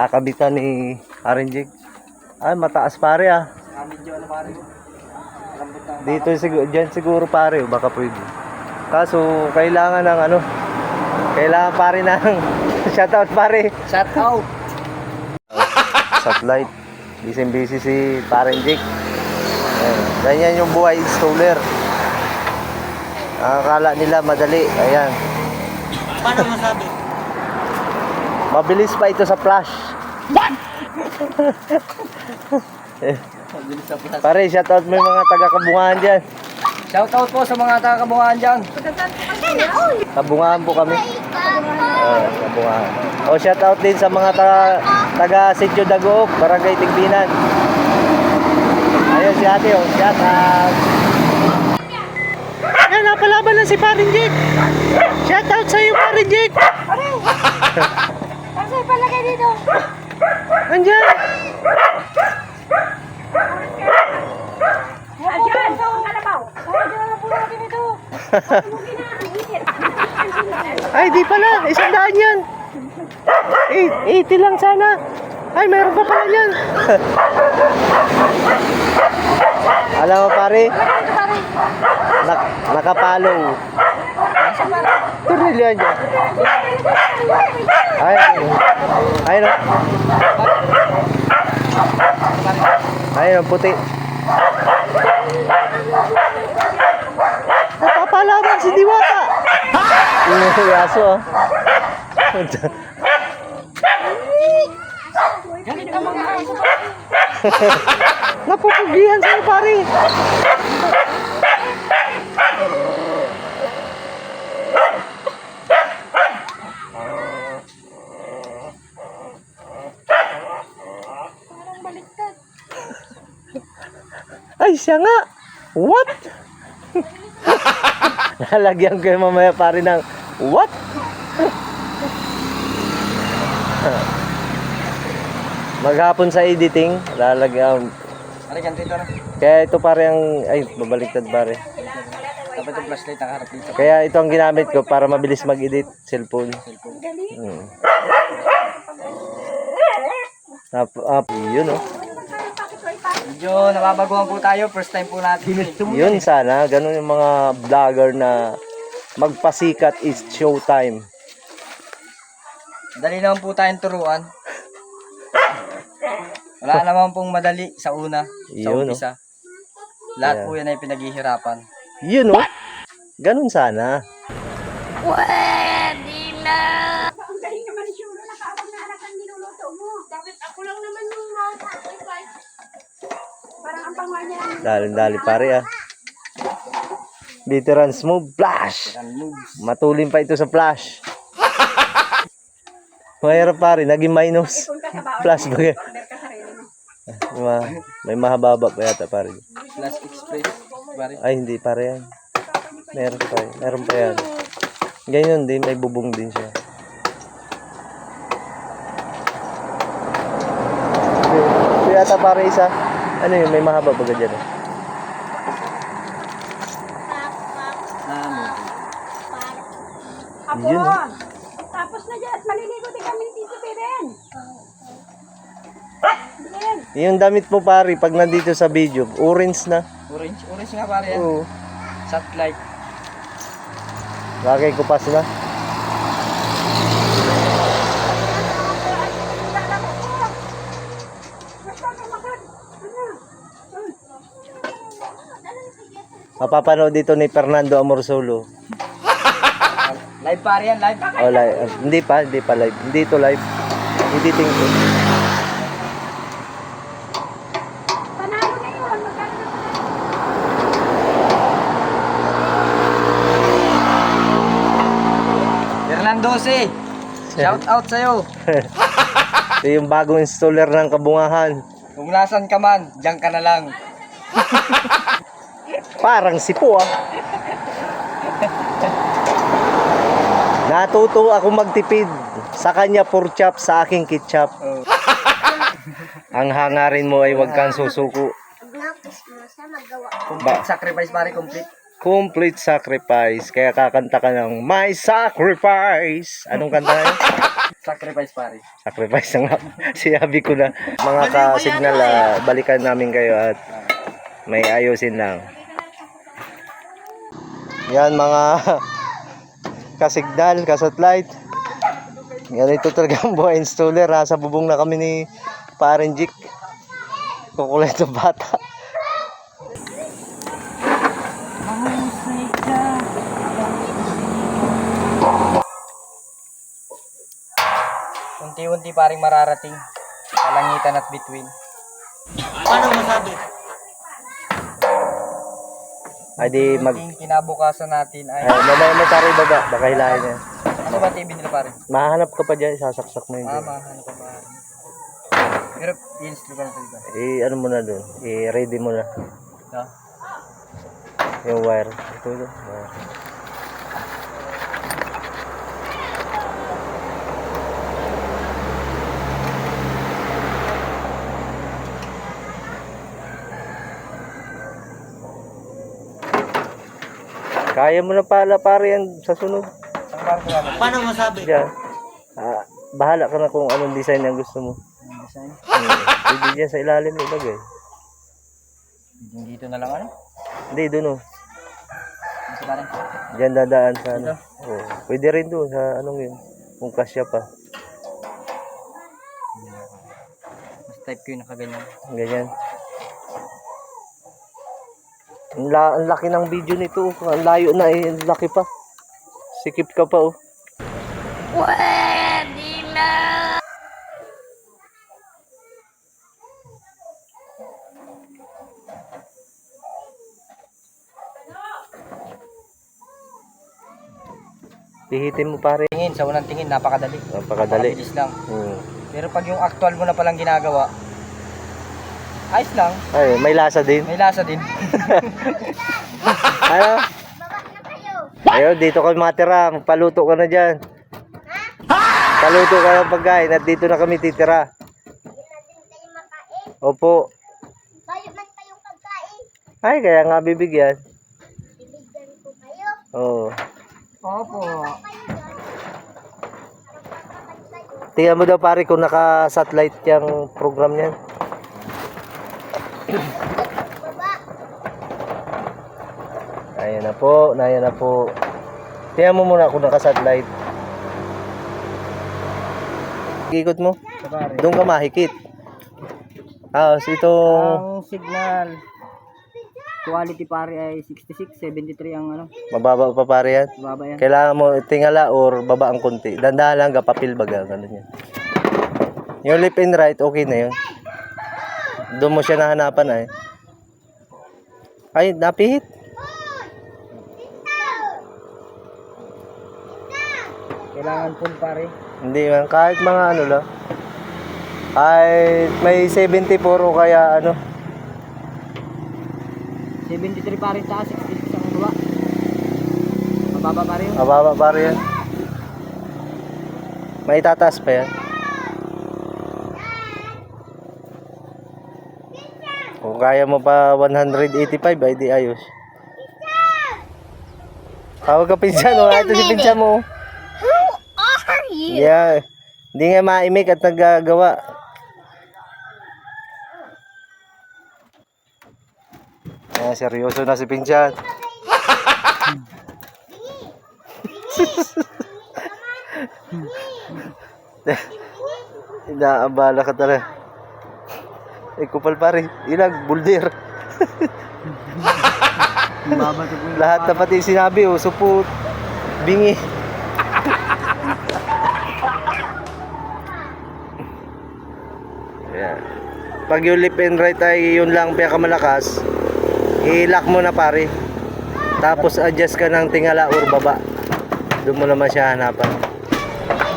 Kakabitan ni Arinjik. Ay, mataas pare ah. Medyo ano pare. Dito siguro, dyan siguro pare, baka pwede. Kaso, kailangan ng ano, kailangan pare ng shoutout pare. Shout out. Satellite. Busy si Parenjik. Ganyan yung buhay installer. Akala nila madali. Ayan. Paano masabi? Mabilis pa ito sa flash. What? Mabilis sa flash. Pare, shoutout mo yung mga taga-Kabungahan dyan. Shout out po sa mga taga-Kabungahan dyan. Kabungahan po kami. Kabungahan. O shoutout din sa mga taga-Sitio Dagook, Barangay Tigbinan. Ayun si ate, oh. Shoutout. Yan, napalaban na si Parinjik. Shoutout sa iyo, Parinjik. Kasi palagay dito. Andiyan. Andiyan, sa kalabaw. Andiyan po natin ito. Ay, di pala. 100 yan. 80 lang sana. Ay, meron pa pala yan. Alam mo pare, nakapalo. Turilyan dyan. Ay, ay no. Ay no, puti. Napapalaban si Diwata. Yung yaso ah. Ganito ang mga aso. Napupugihan sa'yo pare. Parang baliktad. Ay, siya nga. What? Nalagyan ko yung mamaya pare ng what? Maghapon sa editing, lalagyan. Halika dito na. Kaya ito pare ang, ay, babaliktad pare. Dapat yung flashlight nakaharap dito. Kaya ito ang ginamit ko para mabilis mag-edit, cellphone. Hmm. Yun oh. Medyo nababaguhan po tayo. First time po natin. Yun sana, ganun yung mga vlogger na magpasikat is showtime. Dali naman po tayong turuan. Wala naman pong madali sa una. Sa Yun, umpisa. Lahat Yeah. po yan ay pinaghihirapan. Yun oh. Ganun sana. Pwede na. Ang galing naman ni Shulo. Nakawag na anak ang niluluto mo. Bakit ako lang naman yung sacrifice? Parang ang panganya. Dali pare ah. Veteran smooth flash. Yan moves. Matulin pa ito sa flash. Mahirap pare, naging minus. Plus bagay. May mahababa pa yata pare. Flash express. Bari. Ay hindi pare yan. Meron pa yan. Ganyan din, may bubong din siya. Ito yata pare isa. Ano yun, may mahaba pa dyan eh. Move. Yun, oh. Tapos na dyan. Maliligo din kami ni Tito Beben. Yung damit mo pare, pag nandito sa video, orange na. Orange. Orange nga pare yan. Oo. Satellite. Bagay ko pas na. Mapapanood dito ni Fernando Amorsolo. Live pare yan. Live. Oh, live. Hindi pa live. Hindi to live. Editing ko. Panalo na yun. Magkano na Fernando C. Shout out sa'yo. Ito yung bagong installer ng Kabungahan. Kung nasan ka man, diyan ka na lang. Parang sipo ah. Natuto ako magtipid. Sa kanya pork chop, sa aking ketchup. Oh. Ang hangarin mo ay wag kang susuko. Complete sacrifice pare, complete. Complete sacrifice. Kaya kakanta ka ng My Sacrifice. Anong kanta na yun? Sacrifice pare. Sacrifice na nga. Sinabi ko na. Mga ka-signal, balikan namin kayo at may ayusin lang. Yan mga ka-signal, ka-satellite. Ganito talaga ang buhay installer. Sa bubong na kami ni Paring Jik. Kukulit ng bata. Unti-unti paring mararating. Kalangitan at between. Ay di mag... Unting kinabukasan natin ay... May tari baba. Baka hilahin niya. Ano ba TV nila pare? Mahanap ka pa dyan. Sasaksak mo yun. dyan. Ano ka pare? Pero i-install ka na talaga. Ano mo na dun. I-ready mo na. No? Yung wire. Ito dun. Wire. Kaya mo na pala pare yan sa sunod. Ang pare ko naman. Paano masabi? Diyan. Bahala ka na kung anong design ang gusto mo. Ang design. Pwede dyan sa ilalim ilagay. Dito na lang ano? Hindi, dun Dito pare. Diyan dadaan sa ano. Dito? Oh, pwede rin doon sa anong yun. Kung kasya pa. Mas type ko yung nakaganyan. Ganyan. Ang laki ng video nito. Ang layo na eh. Ang laki pa. Sikip ka pa oh. Pwede na. Pihitin mo pare. Tingin, sa unang tingin, napakadali. Napakadali. Mabilis lang. Hmm. Pero pag yung actual mo na palang ginagawa, ayos lang. Ay, may lasa din. May lasa din. Ano? Ayun, dito ka matira. Magpaluto ka na dyan. Paluto ka ng pagkain at dito na kami titira. Opo. Bayo man kayong pagkain. Ay, kaya nga bibigyan. Bibigyan ko kayo. Oo. Opo. Tingnan mo daw pare kung naka-satellite yung program niyan. Baba. Ayan na po, ayan na po. Tingnan mo muna kung naka-satellite. Ikot mo. Sa pare. Doon ka mahikit. Itong Ang signal quality pare ay 66, 73 ang ano. mababa pa pare yan. Baba yan. Kailangan mo tingala or baba ang konti. Dandahan lang, kapapil baga, ganun yan. Yung left and right, okay na yun. Doon mo siya nahanapan ay. Ay, napihit. Kailangan full pare. Hindi man, kahit mga ano lang. Kahit may 74 o kaya ano. 73 pare taas, 66 ang baba. Mababa pare yun. Mababa pare yan. May tataas pa yan. Kung kaya mo pa 185 ay di ayos. Tawag ka pinsan mo. Ito si pinsan mo. Who are you? Yeah. Hindi nga maimik at naggagawa. Seryoso na si pinsan. Inaabala ka talaga. Kupal pare. Ilag, buldir. Mababa to po. Lahat na pati sinabi, supot, bingi. Ayan. Pag yung left and right ay yun lang pinakamalakas, i-lock mo na pare. Tapos adjust ka ng tingala or baba. Doon mo naman siya hanapan.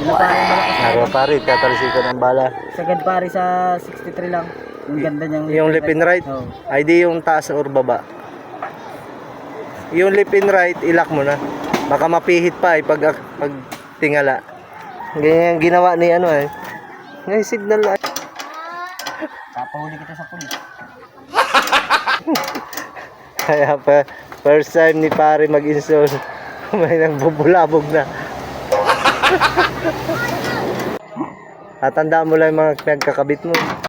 Yun pare malakas. Naro pare, tatalsikan ng bala. Sagad pare sa 63 lang. Yung ganda niyang Yung left and right, Oh. ay di yung taas or baba. Yung left and right, i-lock mo na. Baka mapihit pa pag tingala. Ganyan yung ginawa ni ano eh. Ngay signal ay. Papahuli kita sa pulis. Kaya pa, first time ni pare mag-install, may nagbubulabog na. Tatandaan mo lang yung mga pinagkakabit mo.